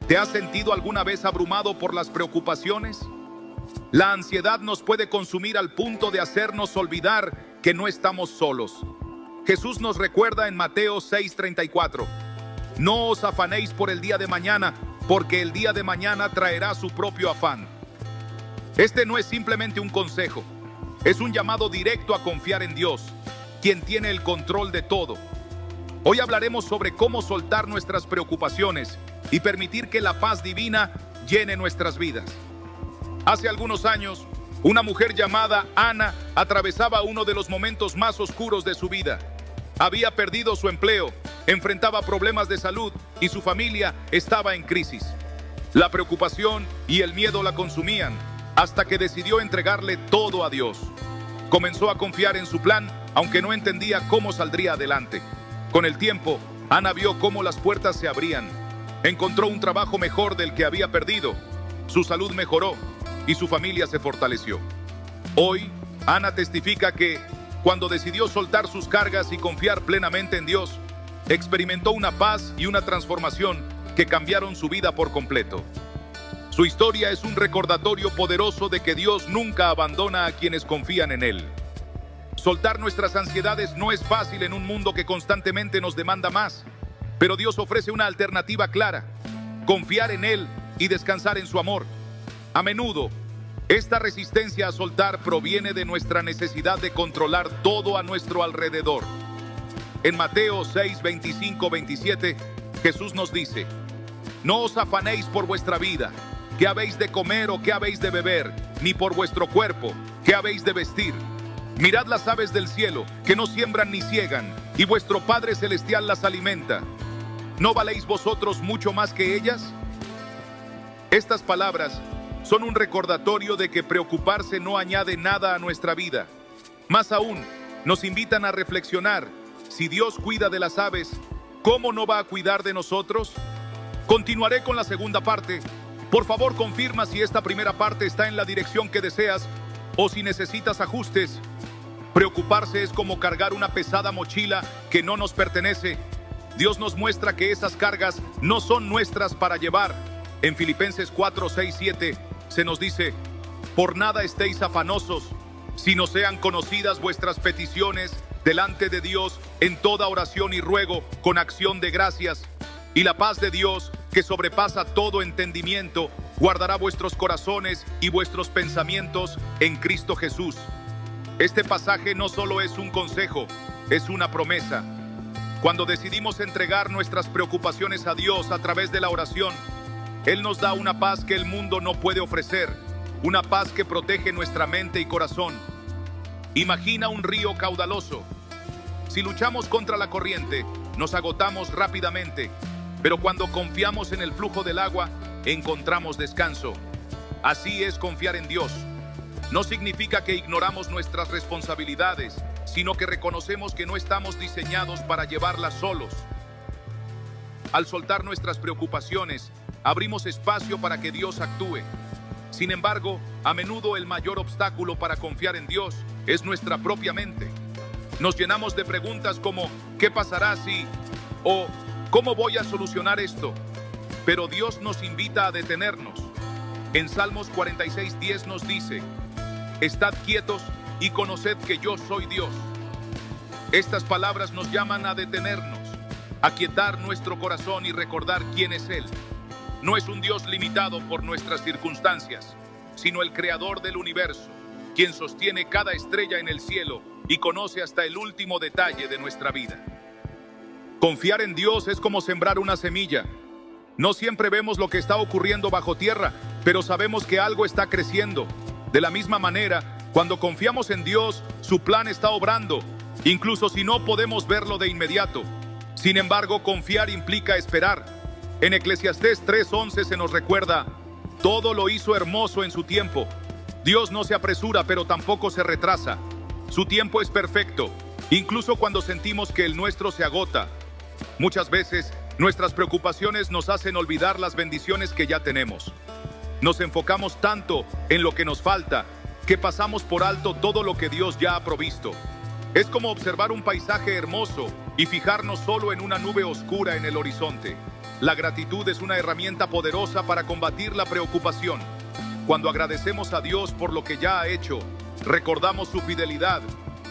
¿Te has sentido alguna vez abrumado por las preocupaciones? La ansiedad nos puede consumir al punto de hacernos olvidar que no estamos solos. Jesús nos recuerda en Mateo 6:34: no os afanéis por el día de mañana, porque el día de mañana traerá su propio afán. Este no es simplemente un consejo, es un llamado directo a confiar en Dios, quien tiene el control de todo. Hoy hablaremos sobre cómo soltar nuestras preocupaciones y permitir que la paz divina llene nuestras vidas. Hace algunos años, una mujer llamada Ana atravesaba uno de los momentos más oscuros de su vida. Había perdido su empleo, enfrentaba problemas de salud y su familia estaba en crisis. La preocupación y el miedo la consumían hasta que decidió entregarle todo a Dios. Comenzó a confiar en su plan, aunque no entendía cómo saldría adelante. Con el tiempo, Ana vio cómo las puertas se abrían. Encontró un trabajo mejor del que había perdido. Su salud mejoró y su familia se fortaleció. Hoy, Ana testifica que, cuando decidió soltar sus cargas y confiar plenamente en Dios, experimentó una paz y una transformación que cambiaron su vida por completo. Su historia es un recordatorio poderoso de que Dios nunca abandona a quienes confían en Él. Soltar nuestras ansiedades no es fácil en un mundo que constantemente nos demanda más, pero Dios ofrece una alternativa clara: confiar en Él y descansar en su amor. A menudo, esta resistencia a soltar proviene de nuestra necesidad de controlar todo a nuestro alrededor. En Mateo 6:25-27, Jesús nos dice: no os afanéis por vuestra vida, qué habéis de comer o qué habéis de beber, ni por vuestro cuerpo, qué habéis de vestir. Mirad las aves del cielo, que no siembran ni ciegan, y vuestro Padre Celestial las alimenta. ¿No valéis vosotros mucho más que ellas? Estas palabras son un recordatorio de que preocuparse no añade nada a nuestra vida. Más aún, nos invitan a reflexionar: si Dios cuida de las aves, ¿cómo no va a cuidar de nosotros? Continuaré con la segunda parte. Por favor, confirma si esta primera parte está en la dirección que deseas o si necesitas ajustes. Preocuparse es como cargar una pesada mochila que no nos pertenece. Dios nos muestra que esas cargas no son nuestras para llevar. En Filipenses 4:6-7 se nos dice: por nada estéis afanosos, sino sean conocidas vuestras peticiones delante de Dios en toda oración y ruego con acción de gracias. Y la paz de Dios, que sobrepasa todo entendimiento, guardará vuestros corazones y vuestros pensamientos en Cristo Jesús. Este pasaje no solo es un consejo, es una promesa. Cuando decidimos entregar nuestras preocupaciones a Dios a través de la oración, Él nos da una paz que el mundo no puede ofrecer, una paz que protege nuestra mente y corazón. Imagina un río caudaloso. Si luchamos contra la corriente, nos agotamos rápidamente, pero cuando confiamos en el flujo del agua, encontramos descanso. Así es confiar en Dios. No significa que ignoramos nuestras responsabilidades, sino que reconocemos que no estamos diseñados para llevarlas solos. Al soltar nuestras preocupaciones, abrimos espacio para que Dios actúe. Sin embargo, a menudo el mayor obstáculo para confiar en Dios es nuestra propia mente. Nos llenamos de preguntas como ¿qué pasará si? O ¿cómo voy a solucionar esto? Pero Dios nos invita a detenernos. En Salmos 46:10 nos dice: estad quietos y conoced que yo soy Dios. Estas palabras nos llaman a detenernos, a quietar nuestro corazón y recordar quién es Él. No es un Dios limitado por nuestras circunstancias, sino el creador del universo, quien sostiene cada estrella en el cielo y conoce hasta el último detalle de nuestra vida. Confiar en Dios es como sembrar una semilla. No siempre vemos lo que está ocurriendo bajo tierra, pero sabemos que algo está creciendo. De la misma manera, cuando confiamos en Dios, su plan está obrando, incluso si no podemos verlo de inmediato. Sin embargo, confiar implica esperar. En Eclesiastés 3:11 se nos recuerda: todo lo hizo hermoso en su tiempo. Dios no se apresura, pero tampoco se retrasa. Su tiempo es perfecto, incluso cuando sentimos que el nuestro se agota. Muchas veces, nuestras preocupaciones nos hacen olvidar las bendiciones que ya tenemos. Nos enfocamos tanto en lo que nos falta, que pasamos por alto todo lo que Dios ya ha provisto. Es como observar un paisaje hermoso, y fijarnos solo en una nube oscura en el horizonte. La gratitud es una herramienta poderosa para combatir la preocupación. Cuando agradecemos a Dios por lo que ya ha hecho, recordamos su fidelidad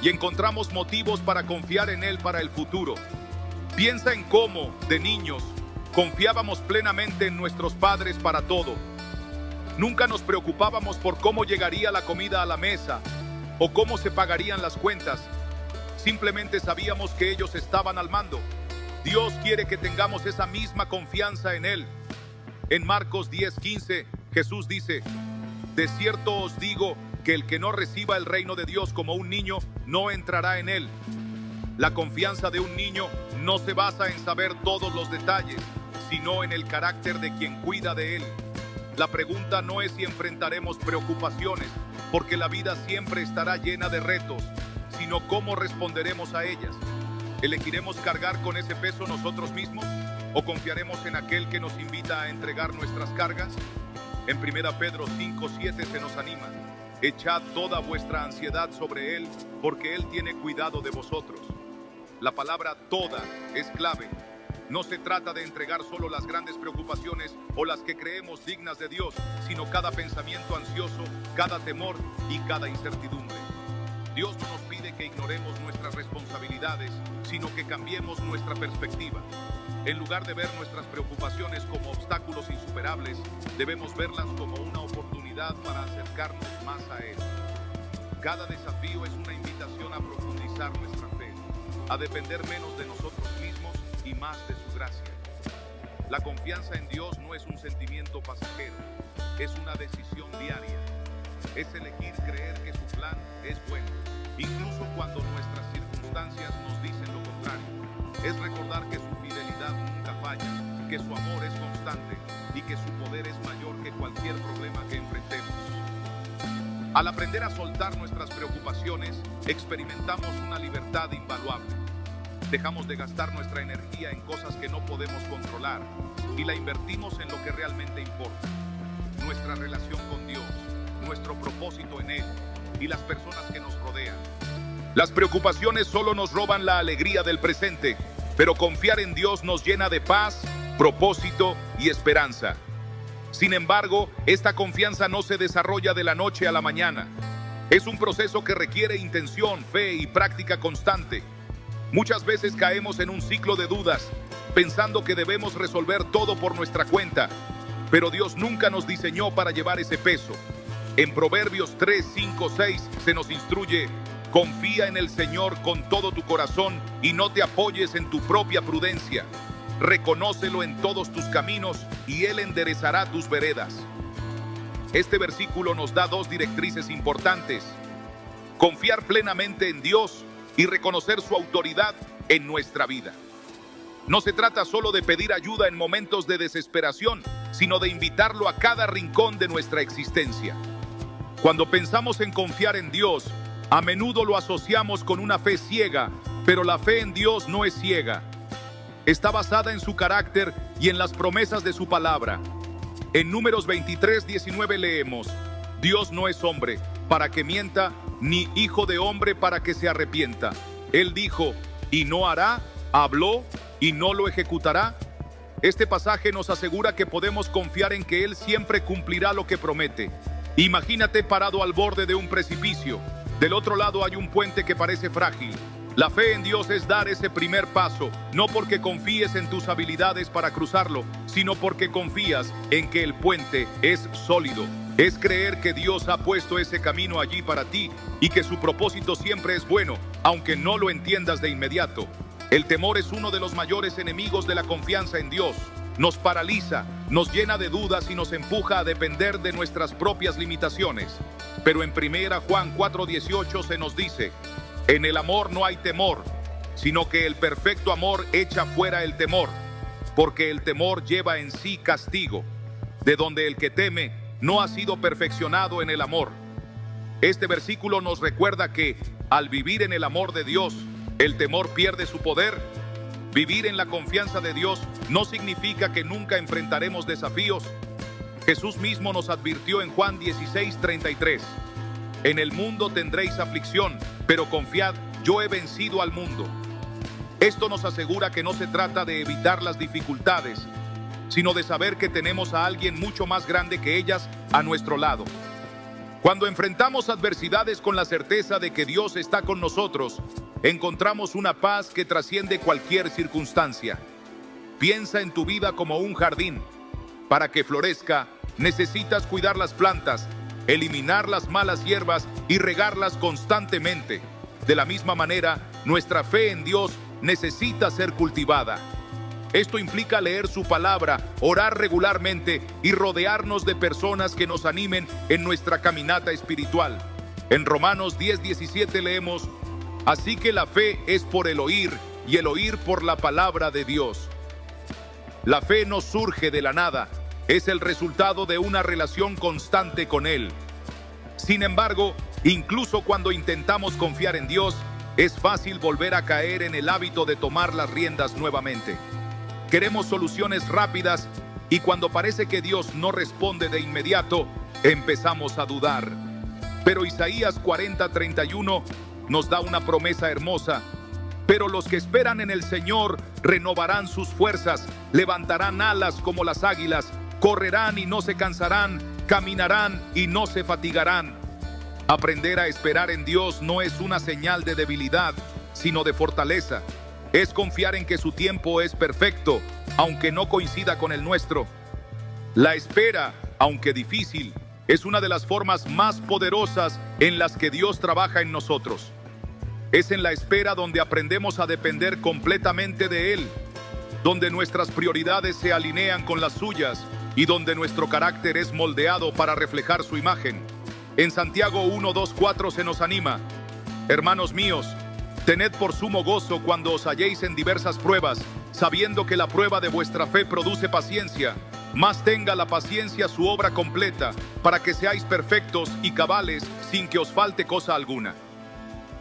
y encontramos motivos para confiar en Él para el futuro. Piensa en cómo, de niños, confiábamos plenamente en nuestros padres para todo. Nunca nos preocupábamos por cómo llegaría la comida a la mesa o cómo se pagarían las cuentas. Simplemente sabíamos que ellos estaban al mando. Dios quiere que tengamos esa misma confianza en Él. En Marcos 10:15, Jesús dice: de cierto os digo que el que no reciba el reino de Dios como un niño, no entrará en él. La confianza de un niño no se basa en saber todos los detalles, sino en el carácter de quien cuida de él. La pregunta no es si enfrentaremos preocupaciones, porque la vida siempre estará llena de retos, sino cómo responderemos a ellas. ¿Elegiremos cargar con ese peso nosotros mismos o confiaremos en aquel que nos invita a entregar nuestras cargas? En 1 Pedro 5:7 se nos anima: echad toda vuestra ansiedad sobre Él, porque Él tiene cuidado de vosotros. La palabra toda es clave. No se trata de entregar solo las grandes preocupaciones o las que creemos dignas de Dios, sino cada pensamiento ansioso, cada temor y cada incertidumbre. Dios no nos pide que ignoremos nuestras responsabilidades, sino que cambiemos nuestra perspectiva. En lugar de ver nuestras preocupaciones como obstáculos insuperables, debemos verlas como una oportunidad para acercarnos más a Él. Cada desafío es una invitación a profundizar nuestra fe, a depender menos de nosotros mismos y más de su gracia. La confianza en Dios no es un sentimiento pasajero, es una decisión diaria. Es elegir creer que su plan es bueno, incluso cuando nuestras circunstancias nos dicen lo contrario. Es recordar que su fidelidad nunca falla, que su amor es constante y que su poder es mayor que cualquier problema que enfrentemos. Al aprender a soltar nuestras preocupaciones, experimentamos una libertad invaluable. Dejamos de gastar nuestra energía en cosas que no podemos controlar y la invertimos en lo que realmente importa: nuestra relación con Dios, nuestro propósito en Él y las personas que nos rodean. Las preocupaciones solo nos roban la alegría del presente, pero confiar en Dios nos llena de paz, propósito y esperanza. Sin embargo, esta confianza no se desarrolla de la noche a la mañana. Es un proceso que requiere intención, fe y práctica constante. Muchas veces caemos en un ciclo de dudas, pensando que debemos resolver todo por nuestra cuenta, pero Dios nunca nos diseñó para llevar ese peso. En Proverbios 3, 5, 6 se nos instruye: confía en el Señor con todo tu corazón y no te apoyes en tu propia prudencia. Reconócelo en todos tus caminos y Él enderezará tus veredas. Este versículo nos da dos directrices importantes: confiar plenamente en Dios y reconocer su autoridad en nuestra vida. No se trata solo de pedir ayuda en momentos de desesperación, sino de invitarlo a cada rincón de nuestra existencia. Cuando pensamos en confiar en Dios, a menudo lo asociamos con una fe ciega, pero la fe en Dios no es ciega. Está basada en su carácter y en las promesas de su palabra. En Números 23:19 leemos: Dios no es hombre para que mienta, ni hijo de hombre para que se arrepienta. Él dijo, y no hará; habló, y no lo ejecutará. Este pasaje nos asegura que podemos confiar en que Él siempre cumplirá lo que promete. Imagínate parado al borde de un precipicio. Del otro lado hay un puente que parece frágil. La fe en Dios es dar ese primer paso, no porque confíes en tus habilidades para cruzarlo, sino porque confías en que el puente es sólido. Es creer que Dios ha puesto ese camino allí para ti y que su propósito siempre es bueno, aunque no lo entiendas de inmediato. El temor es uno de los mayores enemigos de la confianza en Dios. Nos paraliza, nos llena de dudas y nos empuja a depender de nuestras propias limitaciones. Pero en 1 Juan 4:18 se nos dice: en el amor no hay temor, sino que el perfecto amor echa fuera el temor, porque el temor lleva en sí castigo, de donde el que teme no ha sido perfeccionado en el amor. Este versículo nos recuerda que, al vivir en el amor de Dios, el temor pierde su poder. Vivir en la confianza de Dios no significa que nunca enfrentaremos desafíos. Jesús mismo nos advirtió en Juan 16:33: en el mundo tendréis aflicción, pero confiad, yo he vencido al mundo. Esto nos asegura que no se trata de evitar las dificultades, sino de saber que tenemos a alguien mucho más grande que ellas a nuestro lado. Cuando enfrentamos adversidades con la certeza de que Dios está con nosotros, encontramos una paz que trasciende cualquier circunstancia. Piensa en tu vida como un jardín. Para que florezca, necesitas cuidar las plantas, eliminar las malas hierbas y regarlas constantemente. De la misma manera, nuestra fe en Dios necesita ser cultivada. Esto implica leer su palabra, orar regularmente y rodearnos de personas que nos animen en nuestra caminata espiritual. En Romanos 10:17 leemos: así que la fe es por el oír y el oír por la palabra de Dios. La fe no surge de la nada, es el resultado de una relación constante con Él. Sin embargo, incluso cuando intentamos confiar en Dios, es fácil volver a caer en el hábito de tomar las riendas nuevamente. Queremos soluciones rápidas y cuando parece que Dios no responde de inmediato, empezamos a dudar. Pero Isaías 40:31 nos da una promesa hermosa. Pero los que esperan en el Señor renovarán sus fuerzas, levantarán alas como las águilas, correrán y no se cansarán, caminarán y no se fatigarán. Aprender a esperar en Dios no es una señal de debilidad, sino de fortaleza. Es confiar en que su tiempo es perfecto, aunque no coincida con el nuestro. La espera, aunque difícil, es una de las formas más poderosas en las que Dios trabaja en nosotros. Es en la espera donde aprendemos a depender completamente de Él, donde nuestras prioridades se alinean con las suyas y donde nuestro carácter es moldeado para reflejar su imagen. En Santiago 1:2-4 se nos anima: hermanos míos, tened por sumo gozo cuando os halléis en diversas pruebas, sabiendo que la prueba de vuestra fe produce paciencia. Mas tenga la paciencia su obra completa, para que seáis perfectos y cabales, sin que os falte cosa alguna.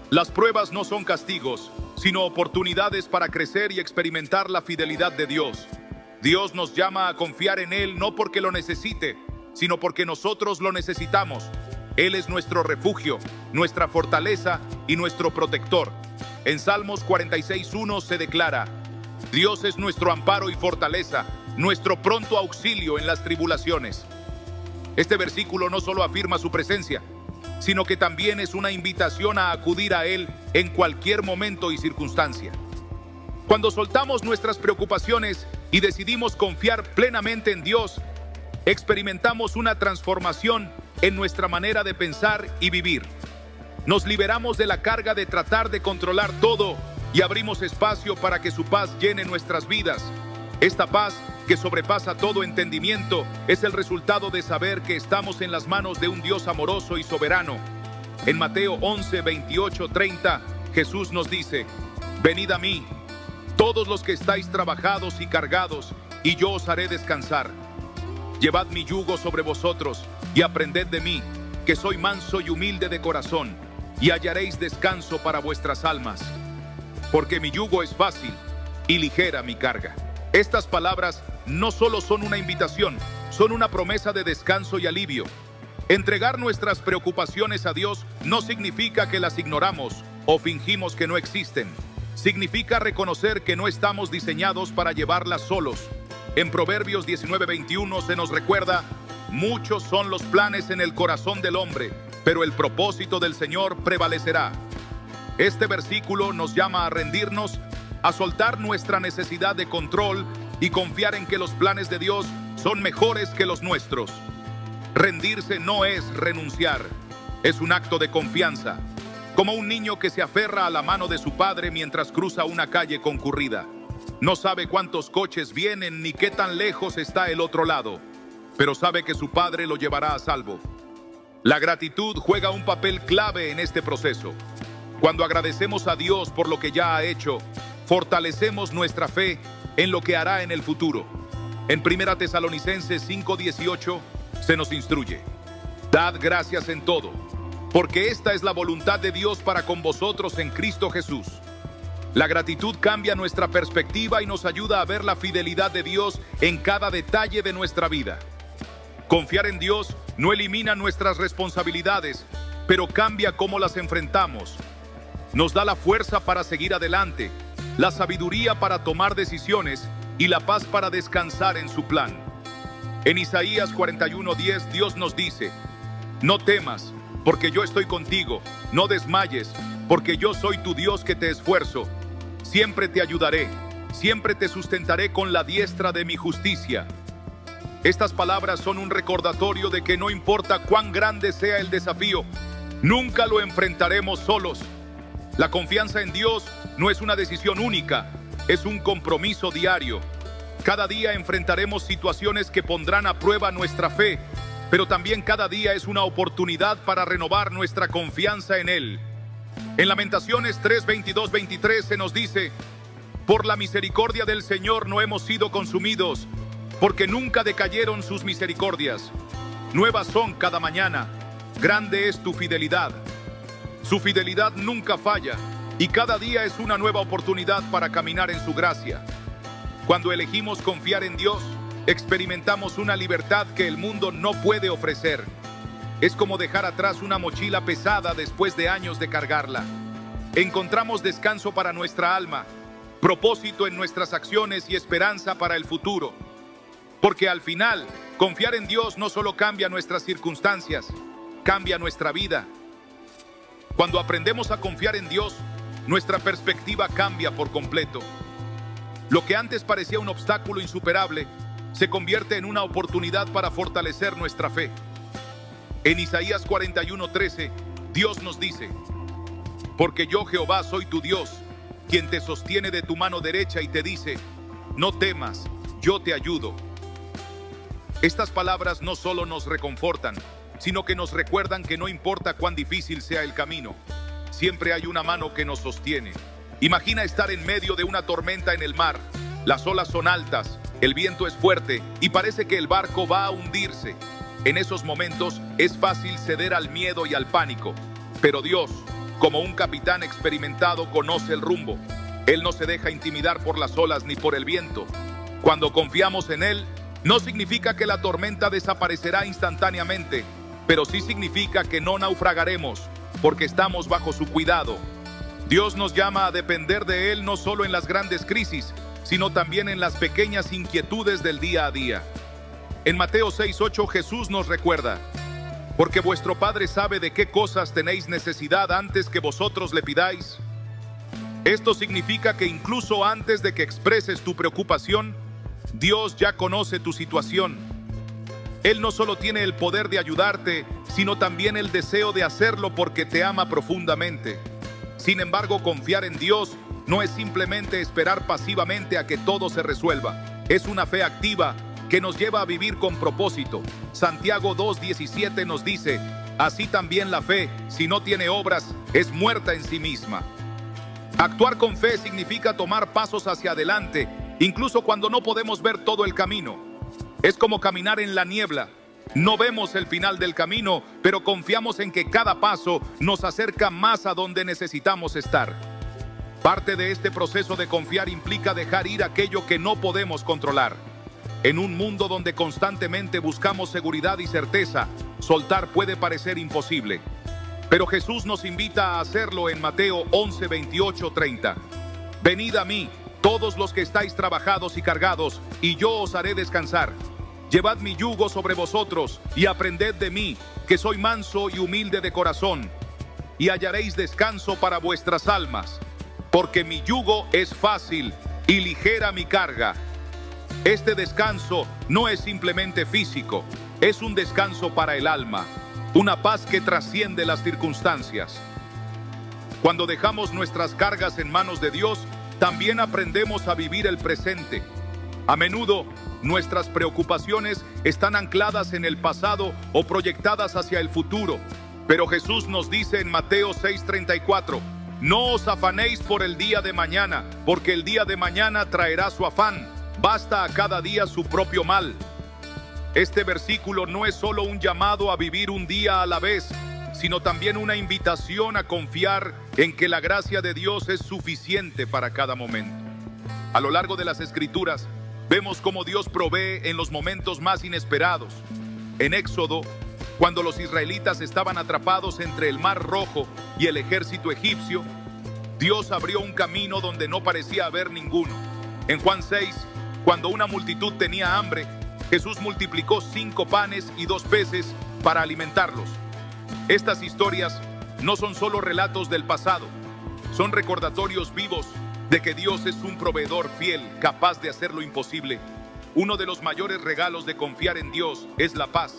Las pruebas no son castigos, sino oportunidades para crecer y experimentar la fidelidad de Dios. Dios nos llama a confiar en Él no porque lo necesite, sino porque nosotros lo necesitamos. Él es nuestro refugio, nuestra fortaleza y nuestro protector. En Salmos 46:1 se declara: Dios es nuestro amparo y fortaleza, nuestro pronto auxilio en las tribulaciones. Este versículo no solo afirma su presencia, sino que también es una invitación a acudir a Él en cualquier momento y circunstancia. Cuando soltamos nuestras preocupaciones y decidimos confiar plenamente en Dios, experimentamos una transformación en nuestra manera de pensar y vivir. Nos liberamos de la carga de tratar de controlar todo y abrimos espacio para que su paz llene nuestras vidas. Esta paz, que sobrepasa todo entendimiento, es el resultado de saber que estamos en las manos de un Dios amoroso y soberano. En Mateo 11:28-30, Jesús nos dice: venid a mí, todos los que estáis trabajados y cargados, y yo os haré descansar. Llevad mi yugo sobre vosotros y aprended de mí, que soy manso y humilde de corazón, y hallaréis descanso para vuestras almas. Porque mi yugo es fácil y ligera mi carga. Estas palabras no solo son una invitación, son una promesa de descanso y alivio. Entregar nuestras preocupaciones a Dios no significa que las ignoramos o fingimos que no existen. Significa reconocer que no estamos diseñados para llevarlas solos. En Proverbios 19:21 se nos recuerda: muchos son los planes en el corazón del hombre, pero el propósito del Señor prevalecerá. Este versículo nos llama a rendirnos, a soltar nuestra necesidad de control y confiar en que los planes de Dios son mejores que los nuestros. Rendirse no es renunciar, es un acto de confianza, como un niño que se aferra a la mano de su padre mientras cruza una calle concurrida. No sabe cuántos coches vienen ni qué tan lejos está el otro lado, pero sabe que su padre lo llevará a salvo. La gratitud juega un papel clave en este proceso. Cuando agradecemos a Dios por lo que ya ha hecho, fortalecemos nuestra fe en lo que hará en el futuro. En 1 Tesalonicenses 5:18 se nos instruye: dad gracias en todo, porque esta es la voluntad de Dios para con vosotros en Cristo Jesús. La gratitud cambia nuestra perspectiva y nos ayuda a ver la fidelidad de Dios en cada detalle de nuestra vida. Confiar en Dios no elimina nuestras responsabilidades, pero cambia cómo las enfrentamos. Nos da la fuerza para seguir adelante, la sabiduría para tomar decisiones y la paz para descansar en su plan. En Isaías 41:10 Dios nos dice: no temas, porque yo estoy contigo, no desmayes, porque yo soy tu Dios que te esfuerzo. Siempre te ayudaré, siempre te sustentaré con la diestra de mi justicia. Estas palabras son un recordatorio de que no importa cuán grande sea el desafío, nunca lo enfrentaremos solos. La confianza en Dios no es una decisión única, es un compromiso diario. Cada día enfrentaremos situaciones que pondrán a prueba nuestra fe, pero también cada día es una oportunidad para renovar nuestra confianza en Él. En Lamentaciones 3:22-23 se nos dice: por la misericordia del Señor no hemos sido consumidos, porque nunca decayeron sus misericordias. Nuevas son cada mañana, grande es tu fidelidad. Su fidelidad nunca falla, y cada día es una nueva oportunidad para caminar en su gracia. Cuando elegimos confiar en Dios, experimentamos una libertad que el mundo no puede ofrecer. Es como dejar atrás una mochila pesada después de años de cargarla. Encontramos descanso para nuestra alma, propósito en nuestras acciones y esperanza para el futuro. Porque al final, confiar en Dios no solo cambia nuestras circunstancias, cambia nuestra vida. Cuando aprendemos a confiar en Dios, nuestra perspectiva cambia por completo. Lo que antes parecía un obstáculo insuperable, se convierte en una oportunidad para fortalecer nuestra fe. En Isaías 41:13, Dios nos dice: porque yo, Jehová, soy tu Dios, quien te sostiene de tu mano derecha y te dice: no temas, yo te ayudo. Estas palabras no solo nos reconfortan, sino que nos recuerdan que no importa cuán difícil sea el camino, siempre hay una mano que nos sostiene. Imagina estar en medio de una tormenta en el mar. Las olas son altas, el viento es fuerte y parece que el barco va a hundirse. En esos momentos es fácil ceder al miedo y al pánico. Pero Dios, como un capitán experimentado, conoce el rumbo. Él no se deja intimidar por las olas ni por el viento. Cuando confiamos en Él, no significa que la tormenta desaparecerá instantáneamente, pero sí significa que no naufragaremos, porque estamos bajo su cuidado. Dios nos llama a depender de Él no solo en las grandes crisis, sino también en las pequeñas inquietudes del día a día. En Mateo 6:8 Jesús nos recuerda: porque vuestro Padre sabe de qué cosas tenéis necesidad antes que vosotros le pidáis. Esto significa que incluso antes de que expreses tu preocupación, Dios ya conoce tu situación. Él no solo tiene el poder de ayudarte, sino también el deseo de hacerlo porque te ama profundamente. Sin embargo, confiar en Dios no es simplemente esperar pasivamente a que todo se resuelva. Es una fe activa que nos lleva a vivir con propósito. Santiago 2:17 nos dice: así también la fe, si no tiene obras, es muerta en sí misma. Actuar con fe significa tomar pasos hacia adelante, incluso cuando no podemos ver todo el camino. Es como caminar en la niebla. No vemos el final del camino, pero confiamos en que cada paso nos acerca más a donde necesitamos estar. Parte de este proceso de confiar implica dejar ir aquello que no podemos controlar. En un mundo donde constantemente buscamos seguridad y certeza, soltar puede parecer imposible. Pero Jesús nos invita a hacerlo en Mateo 11:28-30. Venid a mí, todos los que estáis trabajados y cargados, y yo os haré descansar. Llevad mi yugo sobre vosotros y aprended de mí, que soy manso y humilde de corazón, y hallaréis descanso para vuestras almas, porque mi yugo es fácil y ligera mi carga. Este descanso no es simplemente físico, es un descanso para el alma, una paz que trasciende las circunstancias. Cuando dejamos nuestras cargas en manos de Dios, también aprendemos a vivir el presente. A menudo, nuestras preocupaciones están ancladas en el pasado o proyectadas hacia el futuro. Pero Jesús nos dice en Mateo 6:34, no os afanéis por el día de mañana, porque el día de mañana traerá su afán. Basta a cada día su propio mal. Este versículo no es solo un llamado a vivir un día a la vez, sino también una invitación a confiar en que la gracia de Dios es suficiente para cada momento. A lo largo de las Escrituras, vemos cómo Dios provee en los momentos más inesperados. En Éxodo, cuando los israelitas estaban atrapados entre el Mar Rojo y el ejército egipcio, Dios abrió un camino donde no parecía haber ninguno. En Juan 6, cuando una multitud tenía hambre, Jesús multiplicó 5 panes y 2 peces para alimentarlos. Estas historias no son solo relatos del pasado, son recordatorios vivos de que Dios es un proveedor fiel, capaz de hacer lo imposible. Uno de los mayores regalos de confiar en Dios es la paz.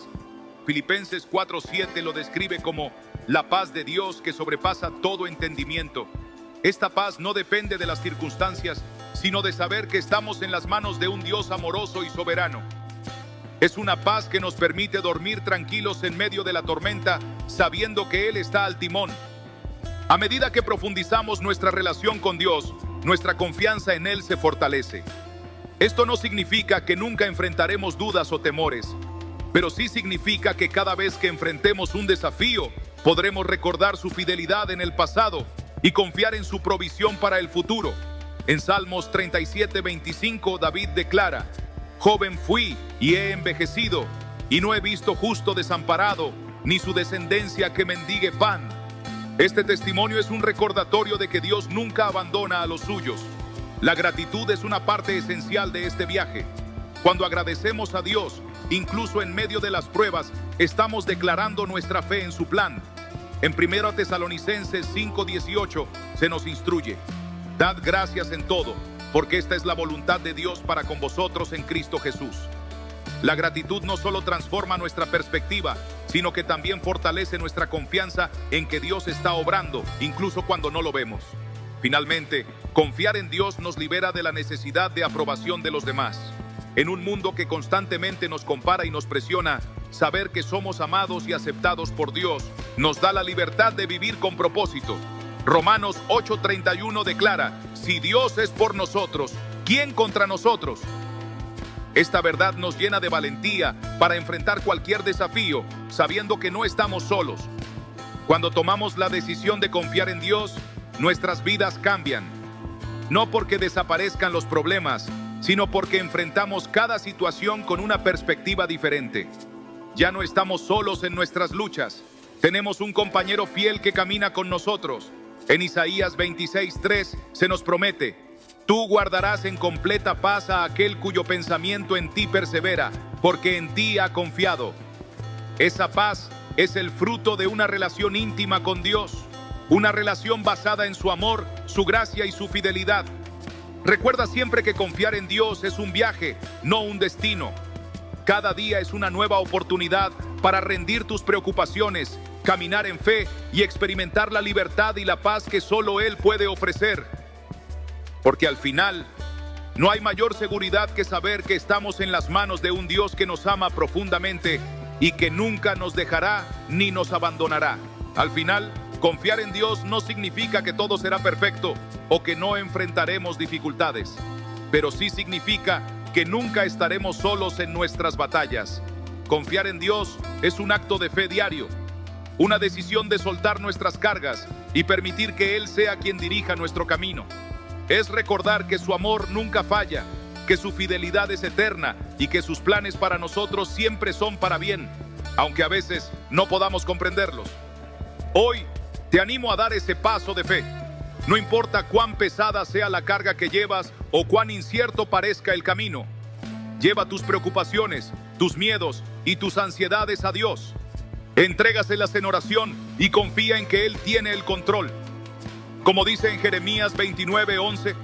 Filipenses 4:7 lo describe como la paz de Dios que sobrepasa todo entendimiento. Esta paz no depende de las circunstancias, sino de saber que estamos en las manos de un Dios amoroso y soberano. Es una paz que nos permite dormir tranquilos en medio de la tormenta, sabiendo que Él está al timón. A medida que profundizamos nuestra relación con Dios, nuestra confianza en Él se fortalece. Esto no significa que nunca enfrentaremos dudas o temores, pero sí significa que cada vez que enfrentemos un desafío, podremos recordar su fidelidad en el pasado y confiar en su provisión para el futuro. En Salmos 37:25, David declara: joven fui y he envejecido, y no he visto justo desamparado, ni su descendencia que mendigue pan. Este testimonio es un recordatorio de que Dios nunca abandona a los suyos. La gratitud es una parte esencial de este viaje. Cuando agradecemos a Dios, incluso en medio de las pruebas, estamos declarando nuestra fe en su plan. En 1 Tesalonicenses 5:18 se nos instruye: dad gracias en todo, porque esta es la voluntad de Dios para con vosotros en Cristo Jesús. La gratitud no solo transforma nuestra perspectiva, sino que también fortalece nuestra confianza en que Dios está obrando, incluso cuando no lo vemos. Finalmente, confiar en Dios nos libera de la necesidad de aprobación de los demás. En un mundo que constantemente nos compara y nos presiona, saber que somos amados y aceptados por Dios nos da la libertad de vivir con propósito. Romanos 8:31 declara: si Dios es por nosotros, ¿quién contra nosotros? Esta verdad nos llena de valentía para enfrentar cualquier desafío, sabiendo que no estamos solos. Cuando tomamos la decisión de confiar en Dios, nuestras vidas cambian. No porque desaparezcan los problemas, sino porque enfrentamos cada situación con una perspectiva diferente. Ya no estamos solos en nuestras luchas. Tenemos un compañero fiel que camina con nosotros. En Isaías 26:3 se nos promete: tú guardarás en completa paz a aquel cuyo pensamiento en ti persevera, porque en ti ha confiado. Esa paz es el fruto de una relación íntima con Dios, una relación basada en su amor, su gracia y su fidelidad. Recuerda siempre que confiar en Dios es un viaje, no un destino. Cada día es una nueva oportunidad para rendir tus preocupaciones, caminar en fe y experimentar la libertad y la paz que solo Él puede ofrecer. Porque al final, no hay mayor seguridad que saber que estamos en las manos de un Dios que nos ama profundamente y que nunca nos dejará ni nos abandonará. Al final, confiar en Dios no significa que todo será perfecto o que no enfrentaremos dificultades, pero sí significa que nunca estaremos solos en nuestras batallas. Confiar en Dios es un acto de fe diario, una decisión de soltar nuestras cargas y permitir que Él sea quien dirija nuestro camino. Es recordar que su amor nunca falla, que su fidelidad es eterna y que sus planes para nosotros siempre son para bien, aunque a veces no podamos comprenderlos. Hoy te animo a dar ese paso de fe. No importa cuán pesada sea la carga que llevas o cuán incierto parezca el camino. Lleva tus preocupaciones, tus miedos y tus ansiedades a Dios. Entrégaselas en oración y confía en que Él tiene el control. Como dice en Jeremías 29:11,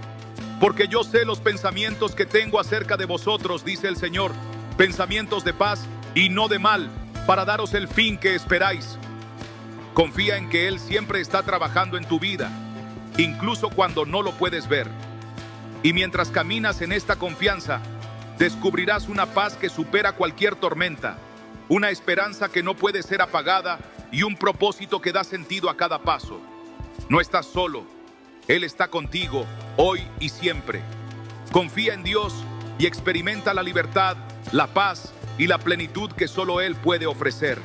porque yo sé los pensamientos que tengo acerca de vosotros, dice el Señor, pensamientos de paz y no de mal, para daros el fin que esperáis. Confía en que Él siempre está trabajando en tu vida, incluso cuando no lo puedes ver. Y mientras caminas en esta confianza, descubrirás una paz que supera cualquier tormenta, una esperanza que no puede ser apagada y un propósito que da sentido a cada paso. No estás solo, Él está contigo hoy y siempre. Confía en Dios y experimenta la libertad, la paz y la plenitud que solo Él puede ofrecer.